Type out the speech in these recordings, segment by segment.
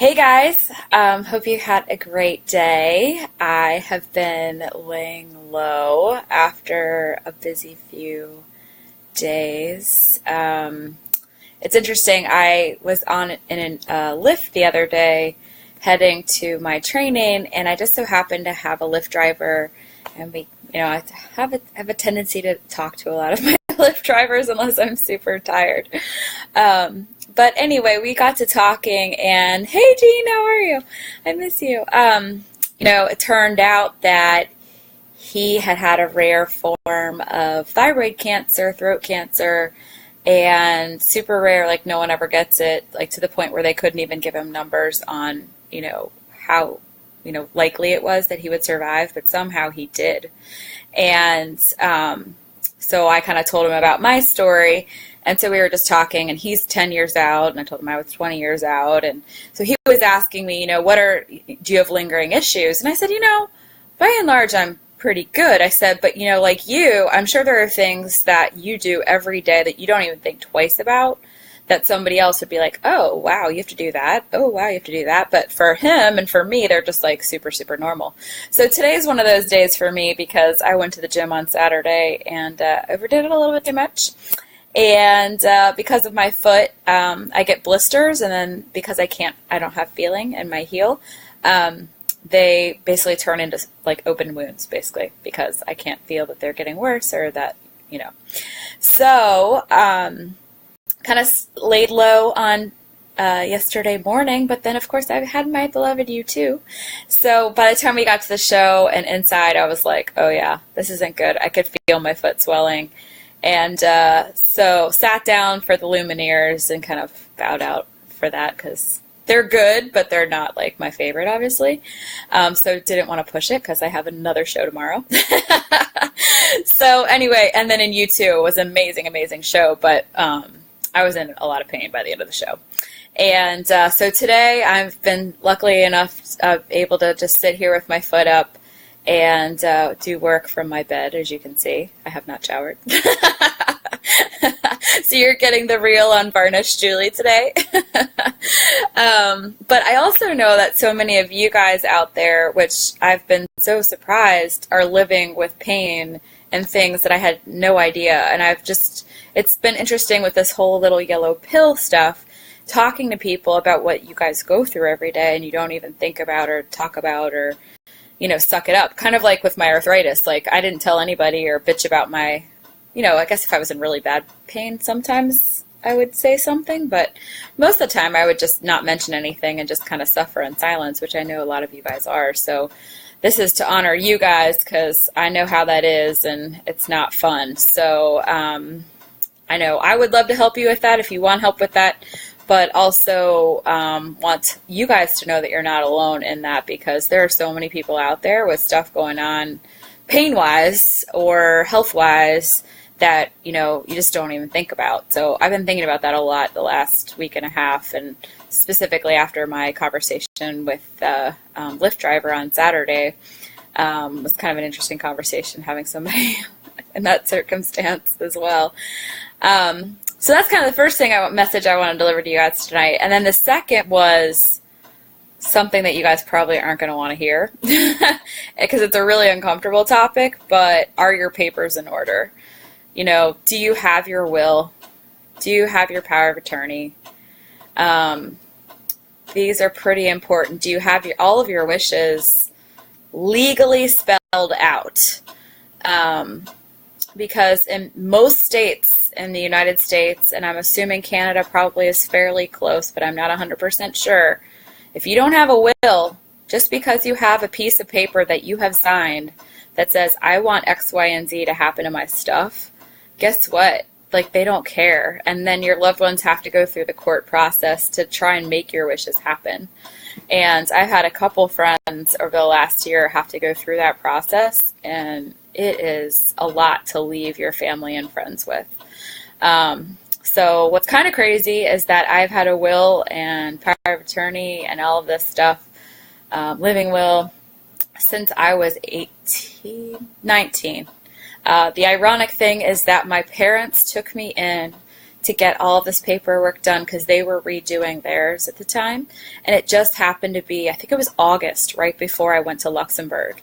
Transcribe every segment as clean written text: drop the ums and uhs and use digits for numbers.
Hey guys, hope you had a great day. I have been laying low after a busy few days. It's interesting. I was on in a Lyft the other day heading to my training, and I just so happened to have a Lyft driver, and I have a tendency to talk to a lot of my Lyft drivers unless I'm super tired. But anyway, we got to talking, and hey, Jean, how are you? I miss you. It turned out that he had had a rare form of thyroid cancer, throat cancer, and super rare, like no one ever gets it, like to the point where they couldn't even give him numbers on, how, likely it was that he would survive, but somehow he did. And so I kind of told him about my story. And so we were just talking, and he's 10 years out, and I told him I was 20 years out. And so he was asking me, do you have lingering issues? And I said, by and large, I'm pretty good. I said, but, like you, I'm sure there are things that you do every day that you don't even think twice about, that somebody else would be like, oh, wow, you have to do that. Oh, wow, you have to do that. But for him and for me, they're just like super, super normal. So today's one of those days for me because I went to the gym on Saturday and overdid it a little bit too much. And because of my foot, I get blisters, and then because I don't have feeling in my heel, they basically turn into like open wounds, basically, because I can't feel that they're getting worse or that, So, kind of laid low on yesterday morning, but then, of course, I had my beloved U2. So by the time we got to the show and inside, I was like, oh, yeah, this isn't good. I could feel my foot swelling. And so sat down for the Lumineers and kind of bowed out for that because they're good, but they're not like my favorite, obviously. So didn't want to push it because I have another show tomorrow. So anyway, and then in U2, it was an amazing, amazing show, but I was in a lot of pain by the end of the show. And so today I've been luckily enough able to just sit here with my foot up and do work from my bed. As you can see, I have not showered. So you're getting the real unvarnished Julie today. But I also know that so many of you guys out there, which I've been so surprised, are living with pain and things that I had no idea. And it's been interesting with this whole little yellow pill stuff, talking to people about what you guys go through every day and you don't even think about or talk about or suck it up. Kind of like with my arthritis. Like, I didn't tell anybody or bitch about my, I guess if I was in really bad pain, sometimes I would say something, but most of the time I would just not mention anything and just kind of suffer in silence, which I know a lot of you guys are. So this is to honor you guys because I know how that is and it's not fun. So I know I would love to help you with that if you want help with that. But also want you guys to know that you're not alone in that because there are so many people out there with stuff going on pain-wise or health-wise that, you just don't even think about. So I've been thinking about that a lot the last week and a half, and specifically after my conversation with the Lyft driver on Saturday. Was kind of an interesting conversation having somebody in that circumstance as well. So that's kind of the first message I want to deliver to you guys tonight. And then the second was something that you guys probably aren't going to want to hear because it's a really uncomfortable topic, but are your papers in order? Do you have your will? Do you have your power of attorney? These are pretty important. Do you have all of your wishes legally spelled out? Because in most states in the United States, and I'm assuming Canada probably is fairly close, but I'm not 100% sure, if you don't have a will, just because you have a piece of paper that you have signed that says, I want X, Y, and Z to happen to my stuff, guess what? Like, they don't care. And then your loved ones have to go through the court process to try and make your wishes happen. And I've had a couple friends over the last year have to go through that process, and it is a lot to leave your family and friends with. So what's kind of crazy is that I've had a will and power of attorney and all of this stuff, living will, since I was 19. The ironic thing is that my parents took me in to get all of this paperwork done because they were redoing theirs at the time. And it just happened to be, I think it was August, right before I went to Luxembourg.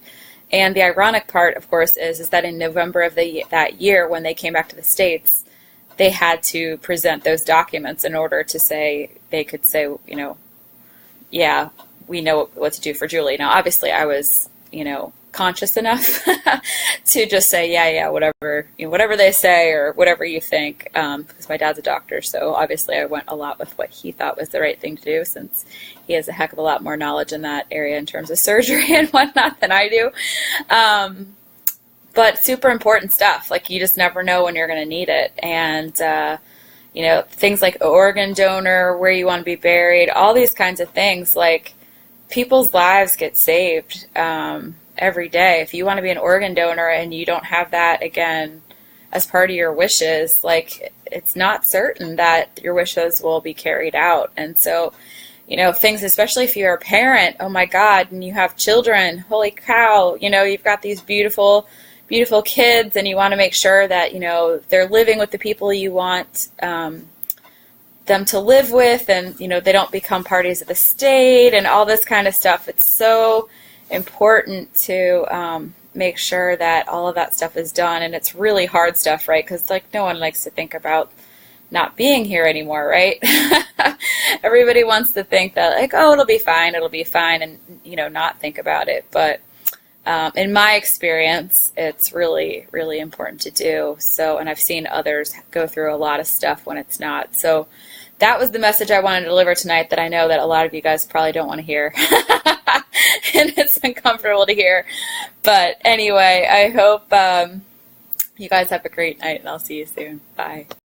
And the ironic part, of course, is that in November of that year, when they came back to the States, they had to present those documents in order to say, they could say, yeah, we know what to do for Julie. Now, obviously, I was, conscious enough to just say, yeah, whatever, whatever they say or whatever you think, because my dad's a doctor, so obviously I went a lot with what he thought was the right thing to do, since he has a heck of a lot more knowledge in that area in terms of surgery and whatnot than I do. But super important stuff. Like, you just never know when you're going to need it. And, things like organ donor, where you want to be buried, all these kinds of things, like, people's lives get saved every day. If you want to be an organ donor and you don't have that, again, as part of your wishes, like, it's not certain that your wishes will be carried out. And so, things, especially if you're a parent, oh my God, and you have children, holy cow, you've got these beautiful kids, and you want to make sure that, they're living with the people you want them to live with, and, they don't become parties of the state and all this kind of stuff. It's so important to make sure that all of that stuff is done, and it's really hard stuff, right? Because, like, no one likes to think about not being here anymore, right? Everybody wants to think that, like, oh, it'll be fine, and, not think about it. But in my experience, it's really, really important to do. So, and I've seen others go through a lot of stuff when it's not. So that was the message I wanted to deliver tonight, that I know that a lot of you guys probably don't want to hear. And it's uncomfortable to hear. But anyway, I hope you guys have a great night, and I'll see you soon. Bye.